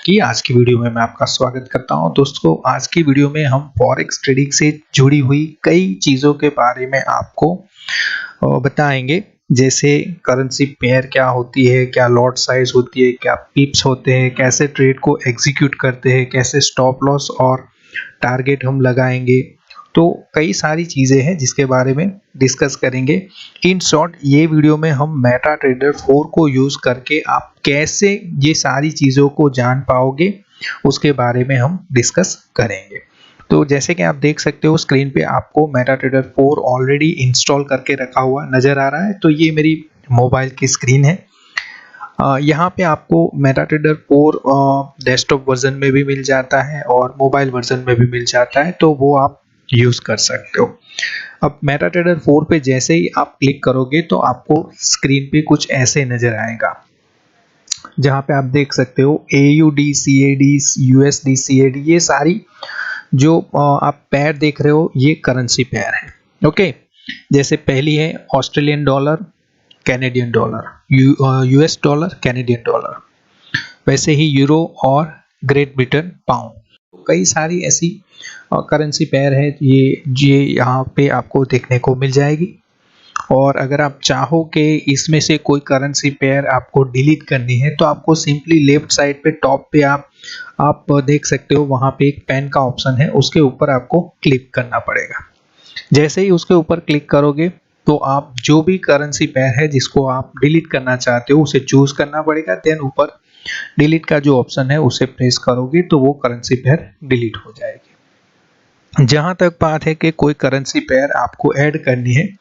की आज की वीडियो में मैं आपका स्वागत करता हूं। दोस्तों, आज की वीडियो में हम फॉरेक्स ट्रेडिंग से जुड़ी हुई कई चीज़ों के बारे में आपको बताएंगे। जैसे करेंसी पेयर क्या होती है, क्या लॉट साइज होती है, क्या पिप्स होते हैं, कैसे ट्रेड को एग्जीक्यूट करते हैं, कैसे स्टॉप लॉस और टारगेट हम लगाएंगे। तो कई सारी चीज़ें हैं जिसके बारे में डिस्कस करेंगे। इन शॉर्ट ये वीडियो में हम मेटा ट्रेडर 4 को यूज़ करके आप कैसे ये सारी चीज़ों को जान पाओगे उसके बारे में हम डिस्कस करेंगे। तो जैसे कि आप देख सकते हो स्क्रीन पे आपको मेटा ट्रेडर 4 ऑलरेडी इंस्टॉल करके रखा हुआ नज़र आ रहा है। तो ये मेरी मोबाइल की स्क्रीन है। यहाँ पे आपको मेटा ट्रेडर 4 डेस्कटॉप वर्जन में भी मिल जाता है और मोबाइल वर्जन में भी मिल जाता है, तो वो आप यूज़ कर सकते हो। अब मेटा ट्रेडर 4 पे जैसे ही आप क्लिक करोगे तो आपको स्क्रीन पे कुछ ऐसे नज़र आएगा, जहाँ पे आप देख सकते हो AUD, CAD, USD, CAD, ये सारी जो आप पेयर देख रहे हो ये करेंसी पेयर है। ओके, जैसे पहली है Australian dollar, Canadian dollar, US dollar, Canadian dollar, वैसे ही यूरो और ग्रेट ब्रिटेन पाउंड। कई सारी ऐसी करेंसी पेयर है ये यहाँ पे आपको देखने को मिल जाएगी। और अगर आप चाहो कि इसमें से कोई करेंसी पेयर आपको डिलीट करनी है तो आपको सिंपली लेफ्ट साइड पे टॉप पे आप देख सकते हो, वहाँ पे एक पेन का ऑप्शन है, उसके ऊपर आपको क्लिक करना पड़ेगा। जैसे ही उसके ऊपर क्लिक करोगे तो आप जो भी करेंसी पेयर है जिसको आप डिलीट करना चाहते हो उसे चूज करना पड़ेगा। देन ऊपर डिलीट का जो ऑप्शन है उसे प्रेस करोगे तो वो करेंसी पेयर डिलीट हो जाएगी। जहाँ तक बात है कि कोई करेंसी पेयर आपको ऐड करनी है,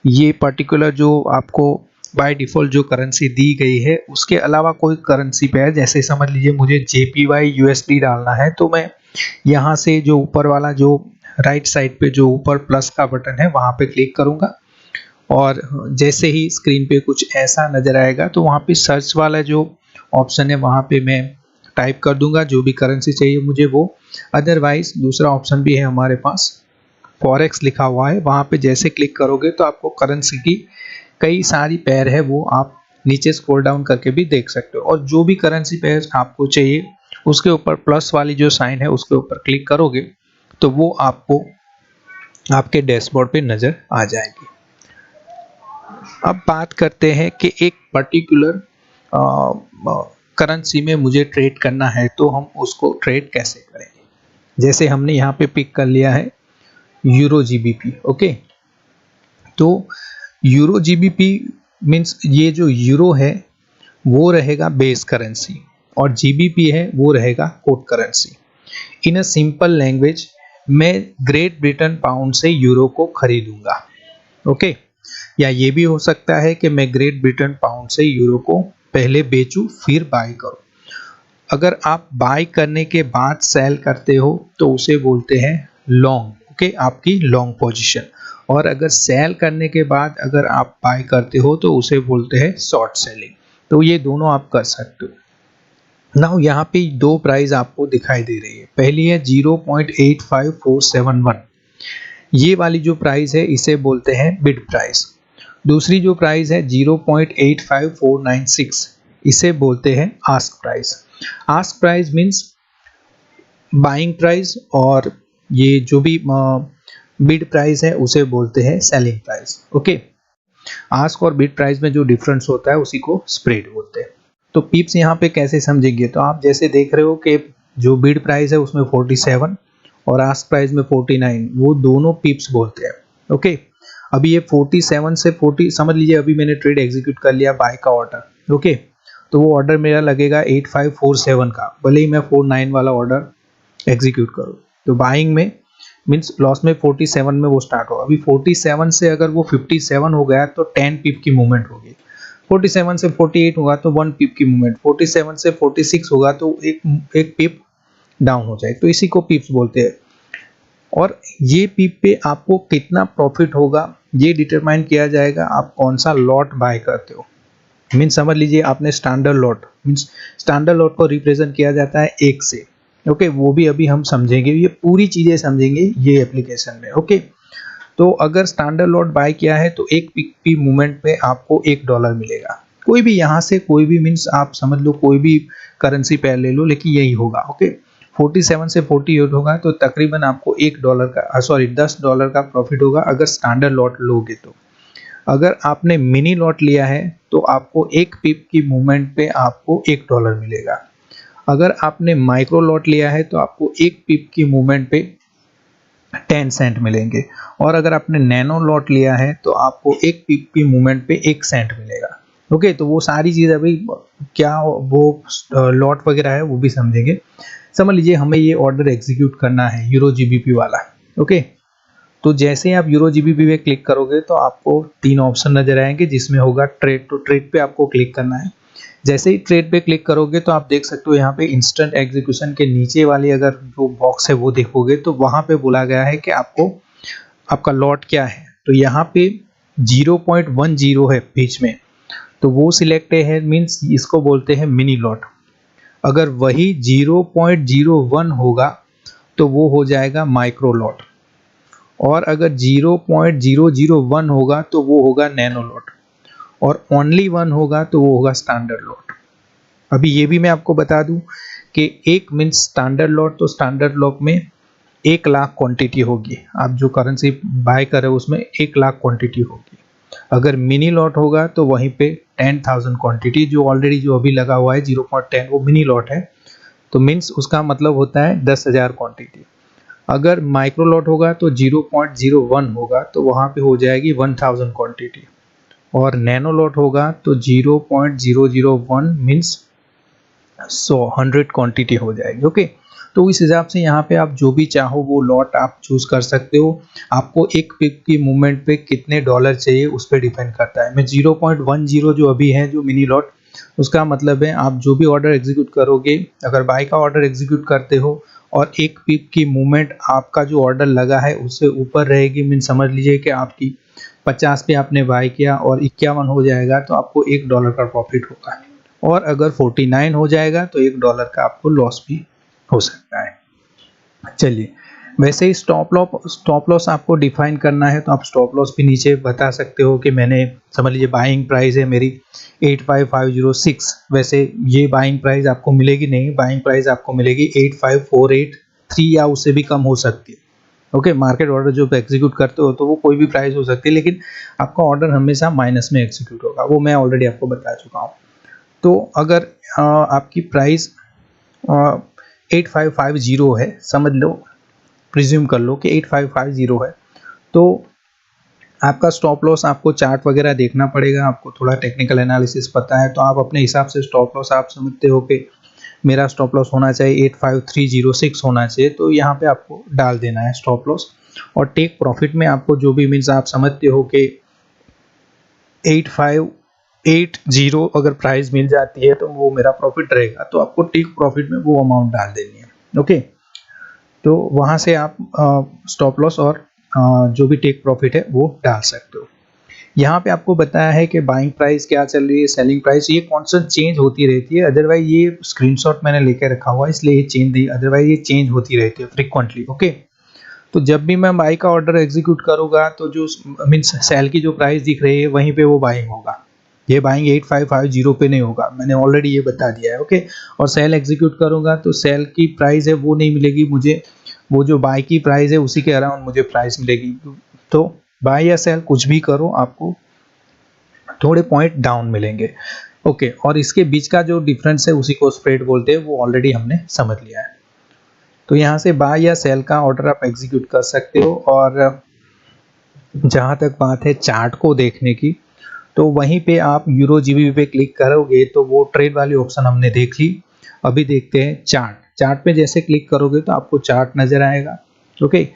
ये पर्टिकुलर जो आपको बाय डिफ़ॉल्ट जो करेंसी दी गई है उसके अलावा कोई करेंसी पेयर, जैसे समझ लीजिए मुझे JPY USD डालना है, तो मैं यहाँ से जो ऊपर वाला जो राइट साइड पे जो ऊपर प्लस का बटन है वहाँ पे क्लिक करूँगा और जैसे ही स्क्रीन पे कुछ ऐसा नज़र आएगा तो वहाँ पे सर्च वाला जो ऑप्शन है वहाँ पे मैं टाइप कर दूंगा जो भी करेंसी चाहिए मुझे वो। अदरवाइज दूसरा ऑप्शन भी है हमारे पास, फॉरेक्स लिखा हुआ है, वहाँ पे जैसे क्लिक करोगे तो आपको करेंसी की कई सारी पेयर है वो आप नीचे स्क्रॉल डाउन करके भी देख सकते हो। और जो भी करेंसी पेयर आपको चाहिए उसके ऊपर प्लस वाली जो साइन है उसके ऊपर क्लिक करोगे तो वो आपको आपके डैशबोर्ड पे नज़र आ जाएगी। अब बात करते हैं कि एक पर्टिकुलर करेंसी में मुझे ट्रेड करना है तो हम उसको ट्रेड कैसे करेंगे। जैसे हमने यहाँ पे पिक कर लिया है यूरो GBP। ओके, तो यूरो GBP मीन्स ये जो यूरो है वो रहेगा बेस करेंसी और GBP है वो रहेगा code currency. In a simple language मैं ग्रेट ब्रिटेन पाउंड से यूरो को खरीदूंगा। ओके, या ये भी हो सकता है कि मैं ग्रेट ब्रिटेन पाउंड से यूरो को पहले बेचूं फिर बाय करूं। अगर आप बाय करने के बाद सेल करते हो तो उसे बोलते हैं लॉन्ग। ओके, आपकी लॉन्ग पोजीशन। और अगर सेल करने के बाद अगर आप बाय करते हो तो उसे बोलते हैं शॉर्ट सेलिंग। तो ये दोनों आप कर सकते हो। नाउ यहाँ पे दो प्राइस आपको दिखाई दे रही है। पहली है 0.85471, ये वाली जो प्राइस है इसे बोलते हैं बिड प्राइस। दूसरी जो प्राइस है 0.85496, इसे बोलते हैं ask price. Ask price means buying price और ये जो भी बिड प्राइस है उसे बोलते हैं सेलिंग प्राइस। ओके, आस्क और बिड प्राइस में जो डिफरेंस होता है उसी को स्प्रेड बोलते हैं। तो पिप्स यहाँ पे कैसे समझेंगे, तो आप जैसे देख रहे हो कि जो बिड प्राइस है उसमें 47 और आस्क प्राइस में 49, वो दोनों पिप्स बोलते हैं। ओके, अभी ये 47 से 40 समझ लीजिए, अभी मैंने ट्रेड एग्जीक्यूट कर लिया बाय का ऑर्डर। ओके, तो वो ऑर्डर मेरा लगेगा 8547 का, भले ही मैं 49 वाला ऑर्डर एग्जीक्यूट करूँ। तो बाइंग में मीन्स लॉस में 47 में वो स्टार्ट होगा। अभी 47 से अगर वो 57 हो गया तो 10 पिप की मूवमेंट होगी। 47 से 48 होगा तो 1 पिप की मूवमेंट। 47 से 46 होगा तो एक पिप डाउन हो जाए, तो इसी को पिप्स बोलते हैं। और ये पिप पे आपको कितना प्रॉफिट होगा ये डिटरमाइन किया जाएगा आप कौन सा लॉट बाय करते हो। मीन्स समझ लीजिए आपने standard lot, means standard lot को रिप्रेजेंट किया जाता है 1 से। ओके, वो भी अभी हम समझेंगे, ये पूरी चीज़ें समझेंगे ये एप्लीकेशन में। ओके, तो अगर स्टैंडर्ड लॉट बाय किया है तो एक पिप की मूवमेंट पे आपको $1 मिलेगा। कोई भी यहाँ से कोई भी मीन्स आप समझ लो कोई भी करेंसी पेयर ले लो, लेकिन यही होगा। ओके, 47 से 48 होगा तो तकरीबन आपको $1 का $10 का प्रॉफिट होगा अगर स्टैंडर्ड लॉट लोगे तो। अगर आपने मिनी लॉट लिया है तो आपको 1 पिप की मूवमेंट पे आपको $1 मिलेगा। अगर आपने माइक्रो लॉट लिया है तो आपको 1 पिप की मूवमेंट पे 10 सेंट मिलेंगे, और अगर आपने नैनो लॉट लिया है तो आपको 1 पिप की मूवमेंट पे 1 सेंट मिलेगा। ओके, तो वो सारी चीज़ अभी क्या वो लॉट वगैरह है वो भी समझेंगे। समझ लीजिए हमें ये ऑर्डर एग्जीक्यूट करना है यूरो जीबीपी वाला। ओके, तो जैसे ही आप यूरो जीबीपी पे क्लिक करोगे तो आपको 3 ऑप्शन नजर आएंगे जिसमें होगा ट्रेड। तो ट्रेड पे आपको क्लिक करना है। जैसे ही ट्रेड पे क्लिक करोगे तो आप देख सकते हो यहाँ पे इंस्टेंट एग्जीक्यूशन के नीचे वाली अगर जो बॉक्स है वो देखोगे तो वहाँ पे बोला गया है कि आपको आपका लॉट क्या है। तो यहाँ पे 0.10 है बीच में, तो वो सिलेक्ट है, मीन्स इसको बोलते हैं मिनी लॉट। अगर वही 0.01 होगा तो वो हो जाएगा माइक्रो लॉट, और अगर 0.001 होगा तो वो होगा नैनो लॉट, और ओनली 1 होगा तो वो होगा स्टैंडर्ड लॉट। अभी ये भी मैं आपको बता दूं कि एक मीन्स स्टैंडर्ड लॉट, तो स्टैंडर्ड लॉट में 1 लाख क्वांटिटी होगी। आप जो करेंसी बाय कर रहे हो उसमें 1 लाख क्वांटिटी होगी। अगर मिनी लॉट होगा तो वहीं पे 10,000 क्वांटिटी, जो ऑलरेडी जो अभी लगा हुआ है 0.10 वो मिनी लॉट है, तो मीन्स उसका मतलब होता है 10,000 क्वांटिटी। अगर माइक्रो लॉट होगा तो 0.01 होगा तो वहाँ पे हो जाएगी 1000 क्वांटिटी, और नैनो लॉट होगा तो 0.001 मीन्स 100 क्वांटिटी हो जाएगी। ओके, तो इस हिसाब से यहाँ पे आप जो भी चाहो वो लॉट आप चूज कर सकते हो। आपको 1 पिप की मूवमेंट पे कितने डॉलर चाहिए उस पर डिपेंड करता है। मैं 0.10 जो अभी है जो मिनी लॉट, उसका मतलब है आप जो भी ऑर्डर एग्जीक्यूट करोगे, अगर बाय का ऑर्डर एग्जीक्यूट करते हो और 1 पिप की मूवमेंट आपका जो ऑर्डर लगा है उससे ऊपर रहेगी, मीन समझ लीजिए कि आपकी 50 पे आपने बाय किया और 51 हो जाएगा तो आपको $1 का प्रॉफिट होगा, और अगर 49 हो जाएगा तो $1 का आपको लॉस भी हो सकता है। चलिए, वैसे ही स्टॉप लॉस आपको डिफाइन करना है तो आप स्टॉप लॉस भी नीचे बता सकते हो कि मैंने समझ लीजिए बाइंग प्राइस है मेरी 85506, वैसे ये बाइंग प्राइस आपको मिलेगी नहीं, बाइंग प्राइस आपको मिलेगी 85483 या उससे भी कम हो सकती है। ओके, मार्केट ऑर्डर जो एग्जीक्यूट करते हो तो वो कोई भी प्राइस हो सकती है, लेकिन आपका ऑर्डर हमेशा माइनस में एग्जीक्यूट होगा, वो मैं ऑलरेडी आपको बता चुका हूँ। तो अगर आपकी प्राइस 8550 है, समझ लो, प्रिज्यूम कर लो कि 8550 है, तो आपका स्टॉप लॉस आपको चार्ट वगैरह देखना पड़ेगा। आपको थोड़ा टेक्निकल एनालिसिस पता है तो आप अपने हिसाब से स्टॉप लॉस आप समझते हो कि मेरा स्टॉप लॉस होना चाहिए 85306 होना चाहिए, तो यहाँ पे आपको डाल देना है स्टॉप लॉस। और टेक प्रॉफिट में आपको जो भी मीन्स आप समझते हो कि 8580 अगर प्राइस मिल जाती है तो वो मेरा प्रॉफिट रहेगा, तो आपको टेक प्रॉफिट में वो अमाउंट डाल देनी है। ओके, तो वहाँ से आप स्टॉप लॉस और जो भी टेक प्रॉफिट है वो डाल सकते हो। यहाँ पे आपको बताया है कि बाइंग प्राइस क्या चल रही है, सेलिंग प्राइस ये कॉन्स्टेंट चेंज होती रहती है, अदरवाइज ये स्क्रीनशॉट मैंने लेके रखा हुआ है इसलिए ये चेंज नहीं, अदरवाइज ये चेंज होती रहती है फ्रीक्वेंटली। ओके, तो जब भी मैं बाई का ऑर्डर एग्जीक्यूट करूँगा तो जो मीन्स सेल की जो प्राइस दिख रही है वहीं पे वो बाइंग होगा, ये बाइंग 8550 पे नहीं होगा, मैंने ऑलरेडी ये बता दिया है। ओके, और सेल एग्जीक्यूट करूँगा तो सेल की प्राइस है वो नहीं मिलेगी मुझे, वो जो बाय की प्राइस है उसी के अराउंड मुझे प्राइस मिलेगी। तो बाय या सेल कुछ भी करो आपको थोड़े पॉइंट डाउन मिलेंगे। ओके, और इसके बीच का जो डिफरेंस है उसी को स्प्रेड बोलते हैं, वो ऑलरेडी हमने समझ लिया है। तो यहाँ से बाय या सेल का ऑर्डर आप एग्जीक्यूट कर सकते हो। और जहाँ तक बात है चार्ट को देखने की, तो वहीं पे आप यूरो जीबीपी पे क्लिक करोगे तो वो ट्रेड वाली ऑप्शन हमने देख ली। अभी देखते हैं चार्ट पे जैसे क्लिक करोगे तो आपको चार्ट नजर आएगा। ओके,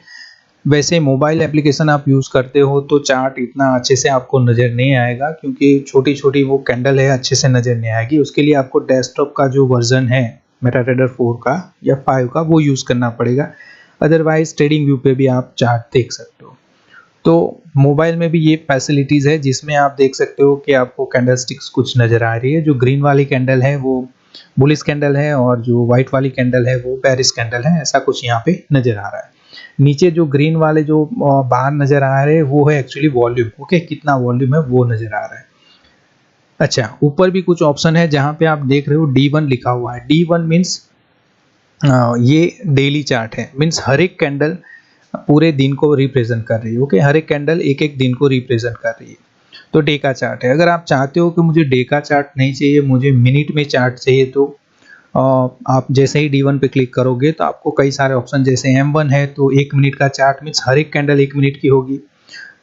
वैसे मोबाइल एप्लीकेशन आप यूज़ करते हो तो चार्ट इतना अच्छे से आपको नज़र नहीं आएगा, क्योंकि छोटी छोटी वो कैंडल है, अच्छे से नज़र नहीं आएगी। उसके लिए आपको डेस्कटॉप का जो वर्जन है मेटाट्रेडर 4 का या 5 का वो यूज़ करना पड़ेगा, अदरवाइज ट्रेडिंग व्यू पे भी आप चार्ट देख सकते हो। तो मोबाइल में भी ये फैसिलिटीज़ है जिसमें आप देख सकते हो कि आपको कैंडलस्टिक्स कुछ नज़र आ रही है, जो ग्रीन वाली कैंडल है वो बुलिश कैंडल है और जो व्हाइट वाली कैंडल है वो बेरिश कैंडल है, ऐसा कुछ यहाँ पे नज़र आ रहा है। नीचे जो ग्रीन वाले जो बार नज़र आ रहे हैं वो है एक्चुअली वॉल्यूम। ओके, कितना वॉल्यूम है वो नज़र आ रहा है। अच्छा, ऊपर भी कुछ ऑप्शन है जहाँ पे आप देख रहे हो D1 लिखा हुआ है। D1 मीन्स ये डेली चार्ट है, मीन्स हर एक कैंडल पूरे दिन को रिप्रेजेंट कर रही है। ओके, हर एक कैंडल एक एक दिन को रिप्रेजेंट कर रही है, तो डे का चार्ट है। अगर आप चाहते हो कि मुझे डे का चार्ट नहीं चाहिए, मुझे मिनट में चार्ट चाहिए, तो आप जैसे ही D1 पे क्लिक करोगे तो आपको कई सारे ऑप्शन, जैसे M1 है तो 1 मिनट का चार्ट, मीन्स हर एक कैंडल 1 मिनट की होगी।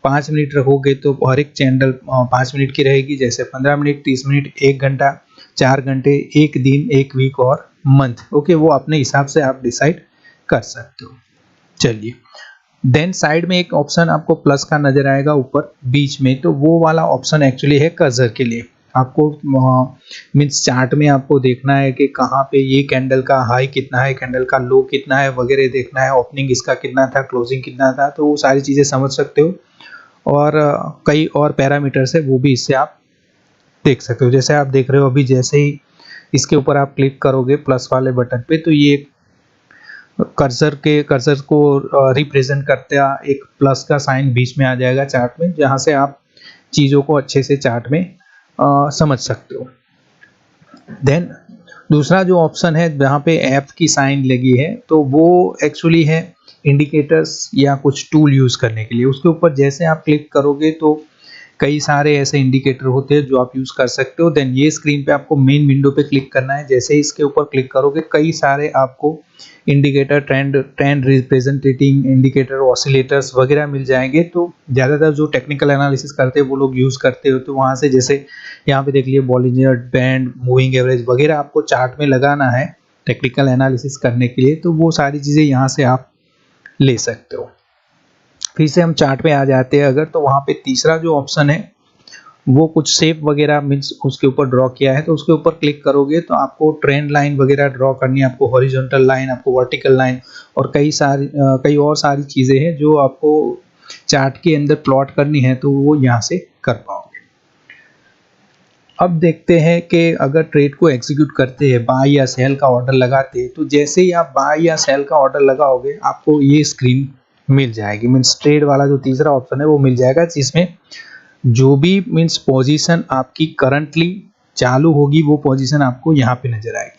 5 मिनट रखोगे तो हर एक कैंडल 5 मिनट की रहेगी, जैसे 15 मिनट, 30 मिनट, 1 घंटा, 4 घंटे, 1 दिन, 1 वीक और मंथ। ओके, वो अपने हिसाब से आप डिसाइड कर सकते हो। चलिए, देन साइड में एक ऑप्शन आपको प्लस का नजर आएगा ऊपर बीच में, तो वो वाला ऑप्शन एक्चुअली है कर्सर के लिए। आपको मीन्स चार्ट में आपको देखना है कि कहाँ पे ये कैंडल का हाई कितना है, कैंडल का लो कितना है वगैरह देखना है, ओपनिंग इसका कितना था, क्लोजिंग कितना था, तो वो सारी चीज़ें समझ सकते हो। और कई और पैरामीटर्स है, वो भी इससे आप देख सकते हो। जैसे आप देख रहे हो अभी, जैसे ही इसके ऊपर आप क्लिक करोगे प्लस वाले बटन पे, तो ये कर्सर को रिप्रेजेंट करता एक प्लस का साइन बीच में आ जाएगा चार्ट में, जहां से आप चीज़ों को अच्छे से चार्ट में समझ सकते हो। देन दूसरा जो ऑप्शन है जहाँ पे ऐप की साइन लगी है, तो वो एक्चुअली है इंडिकेटर्स या कुछ टूल यूज़ करने के लिए। उसके ऊपर जैसे आप क्लिक करोगे तो कई सारे ऐसे इंडिकेटर होते हैं जो आप यूज़ कर सकते हो। देन ये स्क्रीन पे आपको मेन विंडो पे क्लिक करना है। जैसे ही इसके ऊपर क्लिक करोगे कई सारे आपको indicator, trend representing indicator, oscillators वगैरह मिल जाएंगे। तो ज़्यादातर जो टेक्निकल एनालिसिस करते हैं वो लोग यूज़ करते हो, तो वहाँ से जैसे यहाँ पे देख लिए बॉलिंजर बैंड, मूविंग एवरेज वगैरह आपको चार्ट में लगाना है टेक्निकल एनालिसिस करने के लिए, तो वो सारी चीज़ें यहाँ से आप ले सकते हो। फिर से हम चार्ट पे आ जाते हैं अगर, तो वहाँ पे तीसरा जो ऑप्शन है वो कुछ शेप वगैरह मीन्स उसके ऊपर ड्रॉ किया है, तो उसके ऊपर क्लिक करोगे तो आपको ट्रेंड लाइन वगैरह ड्रॉ करनी है, आपको हॉरिजॉन्टल लाइन, आपको वर्टिकल लाइन और कई और सारी चीज़ें हैं जो आपको चार्ट के अंदर प्लॉट करनी है, तो वो यहाँ से कर पाओगे। अब देखते हैं कि अगर ट्रेड को एग्जीक्यूट करते हैं, बाय या सेल का ऑर्डर लगाते हैं, तो जैसे ही आप बाय या सेल का ऑर्डर लगाओगे आपको ये स्क्रीन मिल जाएगी। मीन्स ट्रेड वाला जो तीसरा ऑप्शन है वो मिल जाएगा, जिसमें जो भी मीन्स पोजीशन आपकी करंटली चालू होगी वो पोजीशन आपको यहाँ पे नजर आएगी।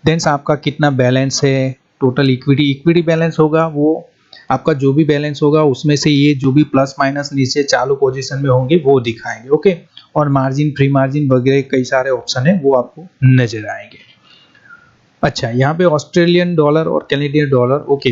देन आपका कितना बैलेंस है, टोटल इक्विटी बैलेंस होगा, वो आपका जो भी बैलेंस होगा उसमें से ये जो भी प्लस माइनस नीचे चालू पोजीशन में होंगे वो दिखाएंगे। ओके, और मार्जिन, फ्री मार्जिन वगैरह कई सारे ऑप्शन है वो आपको नजर आएंगे। अच्छा, यहाँ पे ऑस्ट्रेलियन डॉलर और कैनेडियन डॉलर, ओके,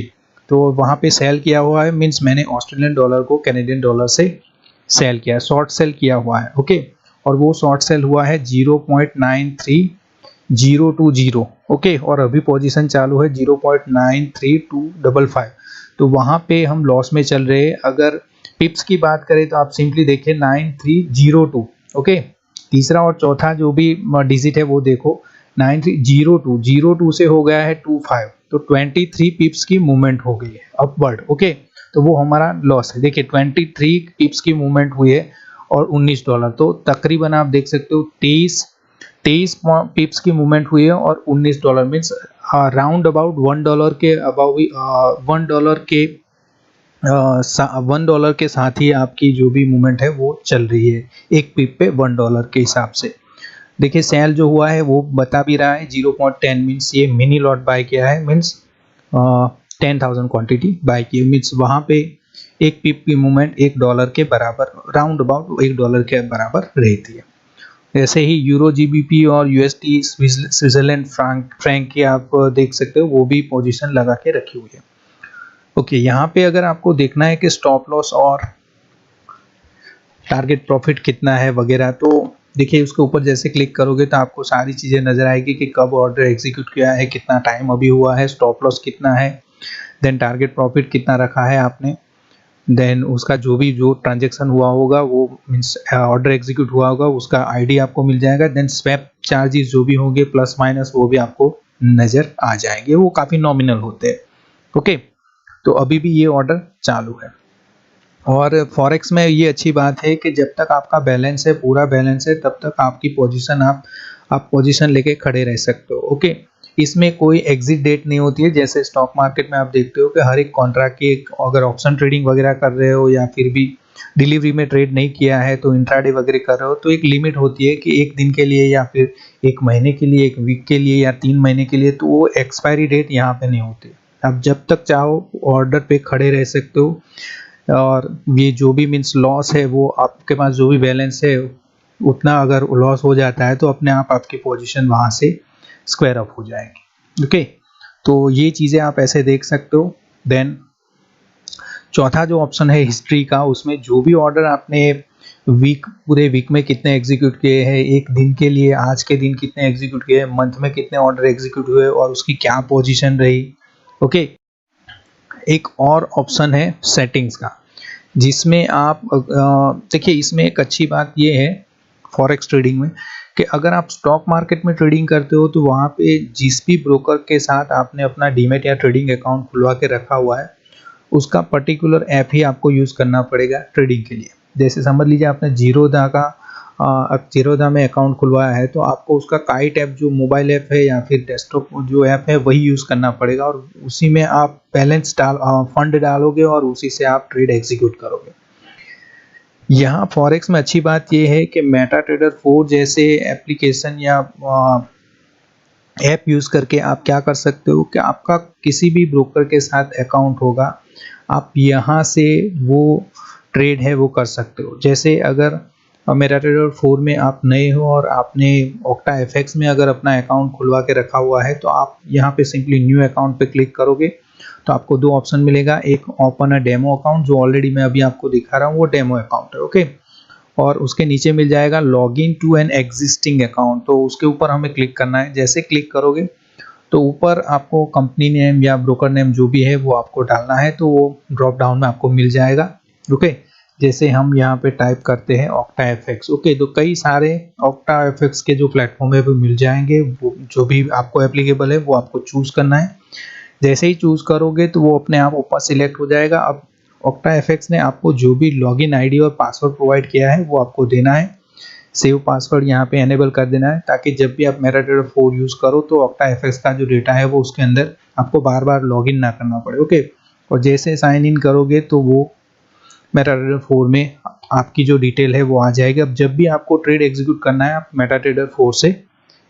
तो वहाँ पे सेल किया हुआ है, मीन्स मैंने ऑस्ट्रेलियन डॉलर को कैनेडियन डॉलर से सेल किया है, शॉर्ट सेल किया हुआ है। ओके, और वो शॉर्ट सेल हुआ है 0.93020। ओके, और अभी पोजीशन चालू है 0.93255, तो वहाँ पे हम लॉस में चल रहे हैं। अगर पिप्स की बात करें तो आप सिंपली देखिए 9302। ओके, तीसरा और चौथा जो भी डिजिट है वो देखो 9302 से हो गया है 25, तो 23 पिप्स की मूवमेंट हो गई है अपवर्ड। ओके, तो वो हमारा लॉस है। देखिए 23 पिप्स की मूवमेंट हुई है और $19, तो तकरीबन आप देख सकते हो 23 पिप्स की मूवमेंट हुई है और $19 मीन्स राउंड अबाउट $1 के अबाउ $1 के साथ ही आपकी जो भी मूवमेंट है वो चल रही है एक पिप पे $1 के हिसाब से। देखिए सेल जो हुआ है वो बता भी रहा है 0.10 मीन्स ये मिनी लॉट बाय किया है, मीन्स 10,000 क्वांटिटी बाय की, मीन्स वहाँ पे एक पिप की मूवमेंट $1 के बराबर, राउंड अबाउट $1 के बराबर रहती है। ऐसे ही यूरो जीबीपी और यूएसडी स्विट्जरलैंड फ्रैंक की आप देख सकते हो, वो भी पोजीशन लगा के रखी हुई है। ओके, यहाँ पे अगर आपको देखना है कि स्टॉप लॉस और टारगेट प्रॉफिट कितना है वगैरह, तो देखिए उसके ऊपर जैसे क्लिक करोगे तो आपको सारी चीज़ें नजर आएगी कि कब ऑर्डर एग्जीक्यूट किया है, कितना टाइम अभी हुआ है, स्टॉप लॉस कितना है, देन टारगेट प्रॉफिट कितना रखा है आपने, देन उसका जो ट्रांजेक्शन हुआ होगा वो मीन्स ऑर्डर एग्जीक्यूट हुआ होगा उसका आईडी आपको मिल जाएगा, देन स्वैप चार्जेस जो भी होंगे प्लस माइनस वो भी आपको नज़र आ जाएंगे, वो काफ़ी नॉमिनल होते हैं। ओके, तो अभी भी ये ऑर्डर चालू है। और फॉरेक्स में ये अच्छी बात है कि जब तक आपका बैलेंस है, पूरा बैलेंस है, तब तक आपकी पोजीशन आप पोजीशन लेके खड़े रह सकते हो। ओके, इसमें कोई एग्जिट डेट नहीं होती है, जैसे स्टॉक मार्केट में आप देखते हो कि हर एक कॉन्ट्रैक्ट की एक, अगर ऑप्शन ट्रेडिंग वगैरह कर रहे हो या फिर भी डिलीवरी में ट्रेड नहीं किया है तो इंट्राडे वगैरह कर रहे हो तो एक लिमिट होती है कि एक दिन के लिए या फिर एक महीने के लिए, एक वीक के लिए या 3 महीने के लिए, तो वो एक्सपायरी डेट यहाँ पे नहीं होती। आप जब तक चाहो ऑर्डर पे खड़े रह सकते हो और ये जो भी मीन्स लॉस है वो आपके पास जो भी बैलेंस है उतना अगर लॉस हो जाता है तो अपने आप आपकी पोजीशन वहाँ से स्क्वायर अप हो जाएगी। ओके, तो ये चीज़ें आप ऐसे देख सकते हो। देन चौथा जो ऑप्शन है हिस्ट्री का, उसमें जो भी ऑर्डर आपने पूरे वीक में कितने एग्जीक्यूट किए हैं, एक दिन के लिए आज के दिन कितने एग्जीक्यूट किए, मंथ में कितने ऑर्डर एग्जीक्यूट हुए और उसकी क्या पोजीशन रही। ओके, एक और ऑप्शन है सेटिंग्स का, जिसमें आप देखिए इसमें एक अच्छी बात ये है फॉरेक्स ट्रेडिंग में कि अगर आप स्टॉक मार्केट में ट्रेडिंग करते हो तो वहाँ पे जिस भी ब्रोकर के साथ आपने अपना डीमैट या ट्रेडिंग अकाउंट खुलवा के रखा हुआ है उसका पर्टिकुलर ऐप ही आपको यूज़ करना पड़ेगा ट्रेडिंग के लिए। जैसे समझ लीजिए आपने जीरोधा में अकाउंट खुलवाया है तो आपको उसका काइट ऐप जो मोबाइल ऐप है या फिर डेस्कटॉप जो ऐप है वही यूज़ करना पड़ेगा और उसी में आप बैलेंस फंड डालोगे और उसी से आप ट्रेड एग्जीक्यूट करोगे। यहाँ फॉरेक्स में अच्छी बात यह है कि मेटाट्रेडर 4 जैसे एप्लीकेशन या ऐप यूज़ करके आप क्या कर सकते हो कि आपका किसी भी ब्रोकर के साथ अकाउंट होगा, आप यहाँ से वो ट्रेड है वो कर सकते हो। जैसे अगर मेटाट्रेडर 4 में आप नए हो और आपने ऑक्टा एफएक्स में अगर अपना अकाउंट खुलवा के रखा हुआ है तो आप यहाँ पे सिंपली न्यू अकाउंट पे क्लिक करोगे तो आपको दो ऑप्शन मिलेगा, एक ओपन अ डेमो अकाउंट जो ऑलरेडी मैं अभी आपको दिखा रहा हूँ वो डेमो अकाउंट है। ओके, और उसके नीचे मिल जाएगा log in to an existing account, तो उसके ऊपर हमें क्लिक करना है। जैसे क्लिक करोगे तो ऊपर आपको कंपनी नेम या ब्रोकर नेम जो भी है वो आपको डालना है तो वो ड्रॉप डाउन में आपको मिल जाएगा। ओके, जैसे हम यहाँ पे टाइप करते हैं ऑक्टा एफएक्स। ओके, तो कई सारे ऑक्टा एफएक्स के जो प्लेटफॉर्म है वो मिल जाएंगे, वो जो भी आपको एप्लीकेबल है वो आपको चूज करना है। जैसे ही चूज करोगे तो वो अपने आप ऊपर सिलेक्ट हो जाएगा। अब ऑक्टा एफएक्स ने आपको जो भी लॉगिन आईडी और पासवर्ड प्रोवाइड किया है वो आपको देना है। सेव पासवर्ड यहाँ पे एनेबल कर देना है ताकि जब भी आप मेटाट्रेडर 4 यूज करो तो ऑक्टा एफएक्स का जो डेटा है वो उसके अंदर आपको बार बार लॉगिन ना करना पड़े। ओके, और जैसे साइन इन करोगे तो वो मेटाट्रेडर 4 में आपकी जो डिटेल है वो आ जाएगी। अब जब भी आपको ट्रेड एग्जीक्यूट करना है आप मेटाट्रेडर 4 से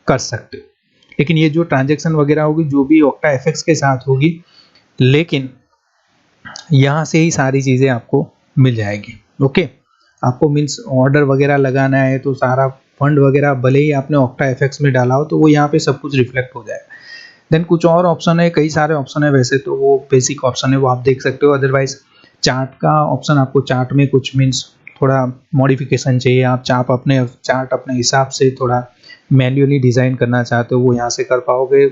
कर सकते हो, लेकिन ये जो ट्रांजैक्शन वगैरह होगी जो भी ऑक्टा एफएक्स के साथ होगी, लेकिन यहाँ से ही सारी चीज़ें आपको मिल जाएगी। ओके, आपको मीन्स ऑर्डर वगैरह लगाना है तो सारा फंड वगैरह भले ही आपने ऑक्टा एफएक्स में डाला हो तो वो यहाँ पे सब कुछ रिफ्लेक्ट हो जाएगा। देन कुछ और ऑप्शन है, कई सारे ऑप्शन है, वैसे तो वो बेसिक ऑप्शन है वो आप देख सकते हो। अदरवाइज चार्ट का ऑप्शन, आपको चार्ट में कुछ मीन्स थोड़ा मॉडिफिकेशन चाहिए, आप चार्ट अपने हिसाब से थोड़ा मैन्युअली डिज़ाइन करना चाहते हो वो यहाँ से कर पाओगे।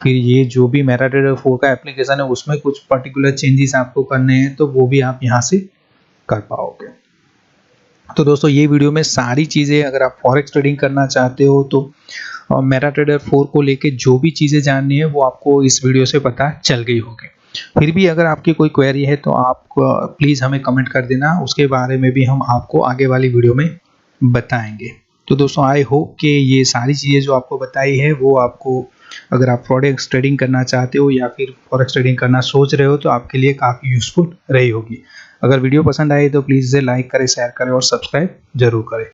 फिर ये जो भी मेटाट्रेडर 4 का एप्लीकेशन है उसमें कुछ पर्टिकुलर चेंजेस आपको करने हैं तो वो भी आप यहाँ से कर पाओगे। तो दोस्तों ये वीडियो में सारी चीज़ें, अगर आप फॉरेक्स ट्रेडिंग करना चाहते हो तो मेटाट्रेडर 4 को लेके जो भी चीज़ें जाननी है वो आपको इस वीडियो से पता चल गई होगी। फिर भी अगर आपकी कोई क्वेरी है तो आप प्लीज़ हमें कमेंट कर देना, उसके बारे में भी हम आपको आगे वाली वीडियो में बताएंगे। तो दोस्तों आई होप कि ये सारी चीज़ें जो आपको बताई है वो आपको, अगर आप फॉरेक्स ट्रेडिंग करना चाहते हो या फिर फॉरेक्स ट्रेडिंग करना सोच रहे हो तो आपके लिए काफ़ी यूज़फुल रही होगी। अगर वीडियो पसंद आए तो प्लीज़ इसे लाइक करें, शेयर करें और सब्सक्राइब जरूर करें।